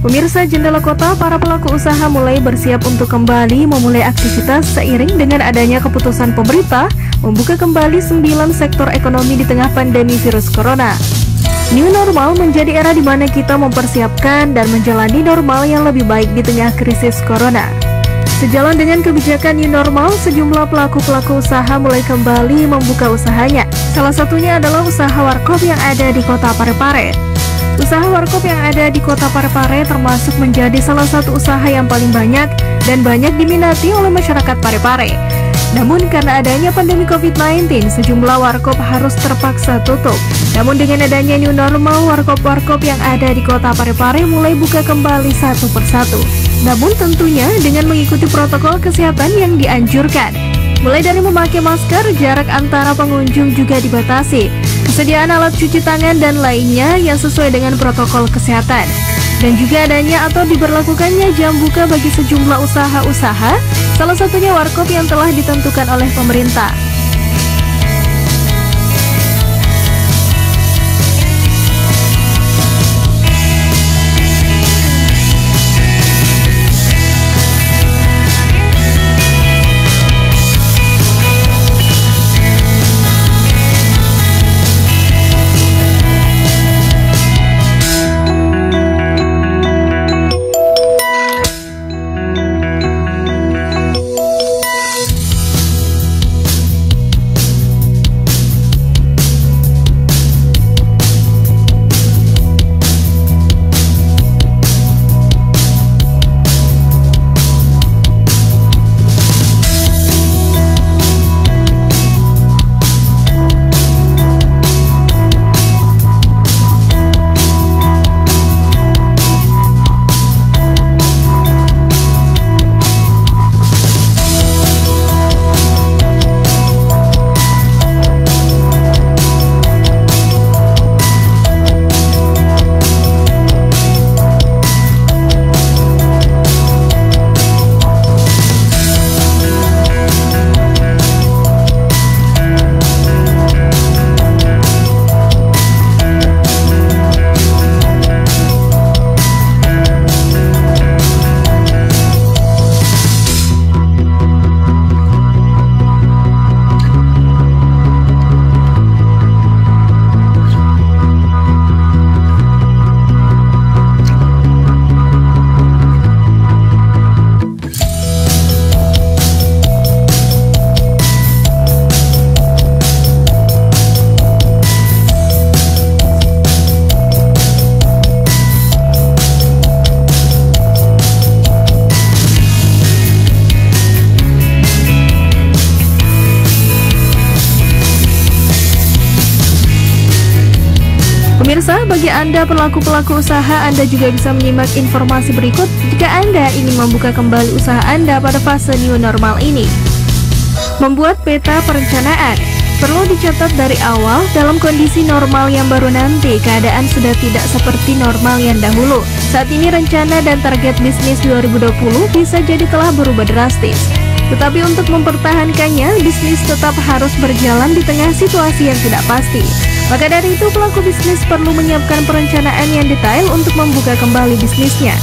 Pemirsa Jendela Kota, para pelaku usaha mulai bersiap untuk kembali memulai aktivitas seiring dengan adanya keputusan pemerintah membuka kembali 9 sektor ekonomi di tengah pandemi virus corona. New normal menjadi era di mana kita mempersiapkan dan menjalani normal yang lebih baik di tengah krisis corona. Sejalan dengan kebijakan new normal, sejumlah pelaku-pelaku usaha mulai kembali membuka usahanya. Salah satunya adalah usaha warkop yang ada di Kota Parepare. Usaha warkop yang ada di Kota Parepare termasuk menjadi salah satu usaha yang paling banyak dan banyak diminati oleh masyarakat Parepare. Namun karena adanya pandemi COVID-19, sejumlah warkop harus terpaksa tutup. Namun dengan adanya new normal, warkop-warkop yang ada di Kota Parepare mulai buka kembali satu persatu. Namun tentunya dengan mengikuti protokol kesehatan yang dianjurkan. Mulai dari memakai masker, jarak antara pengunjung juga dibatasi, kesediaan alat cuci tangan dan lainnya yang sesuai dengan protokol kesehatan. Dan juga adanya atau diberlakukannya jam buka bagi sejumlah usaha-usaha, salah satunya warkop yang telah ditentukan oleh pemerintah. Pemirsa, bagi Anda pelaku-pelaku usaha, Anda juga bisa menyimak informasi berikut jika Anda ingin membuka kembali usaha Anda pada fase new normal ini. Membuat peta perencanaan. Perlu dicatat dari awal, dalam kondisi normal yang baru nanti, keadaan sudah tidak seperti normal yang dahulu. Saat ini rencana dan target bisnis 2020 bisa jadi telah berubah drastis. Tetapi untuk mempertahankannya, bisnis tetap harus berjalan di tengah situasi yang tidak pasti. Maka dari itu, pelaku bisnis perlu menyiapkan perencanaan yang detail untuk membuka kembali bisnisnya.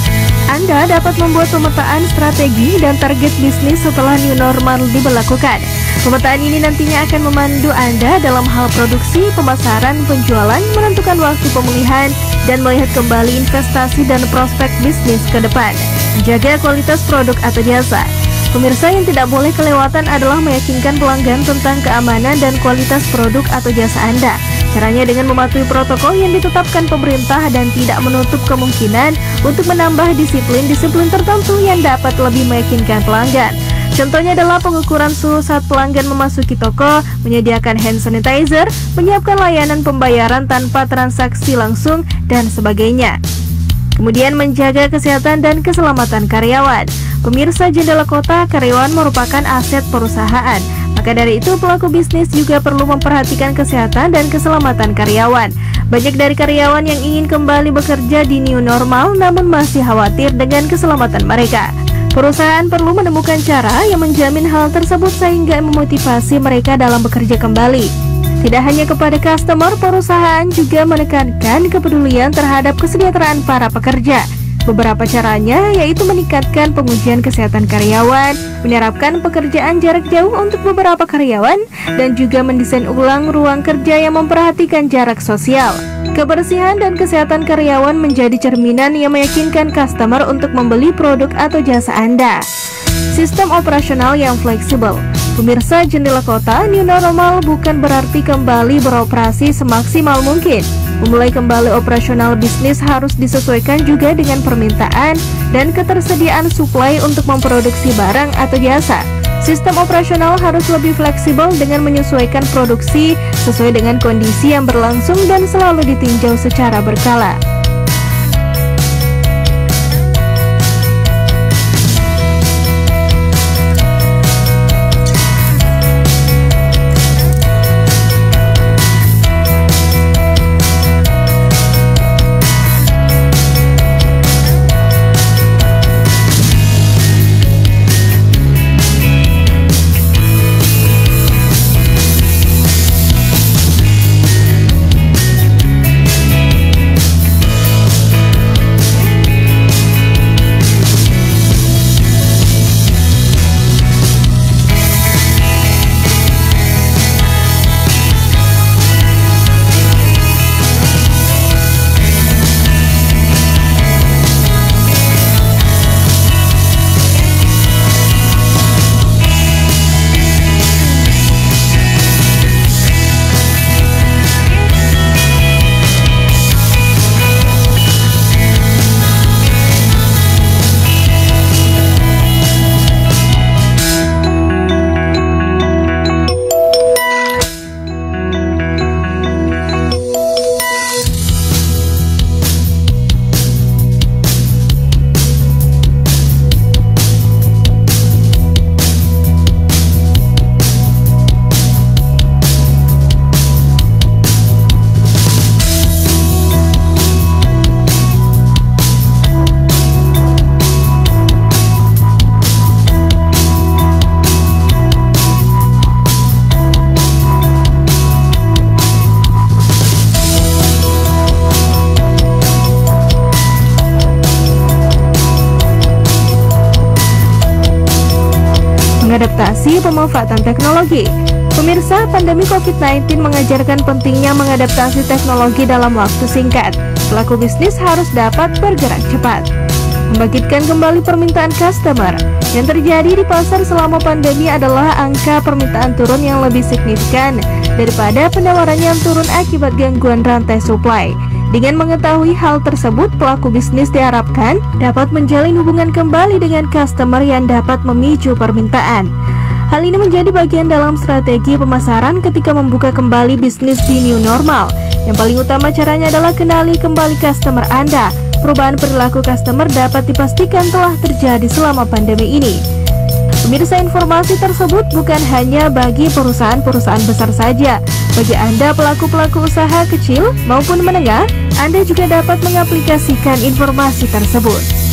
Anda dapat membuat pemetaan strategi dan target bisnis setelah new normal diberlakukan. Pemetaan ini nantinya akan memandu Anda dalam hal produksi, pemasaran, penjualan, menentukan waktu pemulihan, dan melihat kembali investasi dan prospek bisnis ke depan. Jaga kualitas produk atau jasa. Pemirsa, yang tidak boleh kelewatan adalah meyakinkan pelanggan tentang keamanan dan kualitas produk atau jasa Anda. Caranya dengan mematuhi protokol yang ditetapkan pemerintah dan tidak menutup kemungkinan untuk menambah disiplin-disiplin tertentu yang dapat lebih meyakinkan pelanggan. Contohnya adalah pengukuran suhu saat pelanggan memasuki toko, menyediakan hand sanitizer, menyiapkan layanan pembayaran tanpa transaksi langsung, dan sebagainya. Kemudian menjaga kesehatan dan keselamatan karyawan. Pemirsa Jendela Kota, karyawan merupakan aset perusahaan. Maka dari itu pelaku bisnis juga perlu memperhatikan kesehatan dan keselamatan karyawan. Banyak dari karyawan yang ingin kembali bekerja di new normal namun masih khawatir dengan keselamatan mereka. Perusahaan perlu menemukan cara yang menjamin hal tersebut sehingga memotivasi mereka dalam bekerja kembali. Tidak hanya kepada customer, perusahaan juga menekankan kepedulian terhadap kesejahteraan para pekerja. Beberapa caranya yaitu meningkatkan pengujian kesehatan karyawan, menerapkan pekerjaan jarak jauh untuk beberapa karyawan, dan juga mendesain ulang ruang kerja yang memperhatikan jarak sosial. Kebersihan dan kesehatan karyawan menjadi cerminan yang meyakinkan customer untuk membeli produk atau jasa Anda. Sistem operasional yang fleksibel. Pemirsa Jendela Kota, new normal bukan berarti kembali beroperasi semaksimal mungkin. Memulai kembali operasional bisnis harus disesuaikan juga dengan permintaan dan ketersediaan suplai untuk memproduksi barang atau jasa. Sistem operasional harus lebih fleksibel dengan menyesuaikan produksi sesuai dengan kondisi yang berlangsung dan selalu ditinjau secara berkala. Mengadaptasi pemanfaatan teknologi. Pemirsa, pandemi COVID-19 mengajarkan pentingnya mengadaptasi teknologi dalam waktu singkat. Pelaku bisnis harus dapat bergerak cepat. Membangkitkan kembali permintaan customer. Yang terjadi di pasar selama pandemi adalah angka permintaan turun yang lebih signifikan daripada penawaran yang turun akibat gangguan rantai supply. Dengan mengetahui hal tersebut, pelaku bisnis diharapkan dapat menjalin hubungan kembali dengan customer yang dapat memicu permintaan. Hal ini menjadi bagian dalam strategi pemasaran ketika membuka kembali bisnis di new normal. Yang paling utama caranya adalah kenali kembali customer Anda. Perubahan perilaku customer dapat dipastikan telah terjadi selama pandemi ini. Pemirsa, informasi tersebut bukan hanya bagi perusahaan-perusahaan besar saja. Bagi Anda pelaku-pelaku usaha kecil maupun menengah, Anda juga dapat mengaplikasikan informasi tersebut.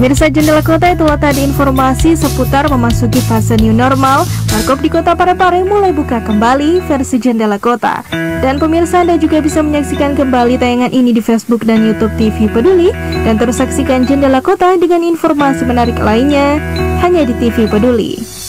Pemirsa Jendela Kota, itulah tadi informasi seputar memasuki fase new normal. Warkop di Kota Parepare mulai buka kembali versi Jendela Kota. Dan pemirsa, Anda juga bisa menyaksikan kembali tayangan ini di Facebook dan YouTube TV Peduli. Dan terus saksikan Jendela Kota dengan informasi menarik lainnya hanya di TV Peduli.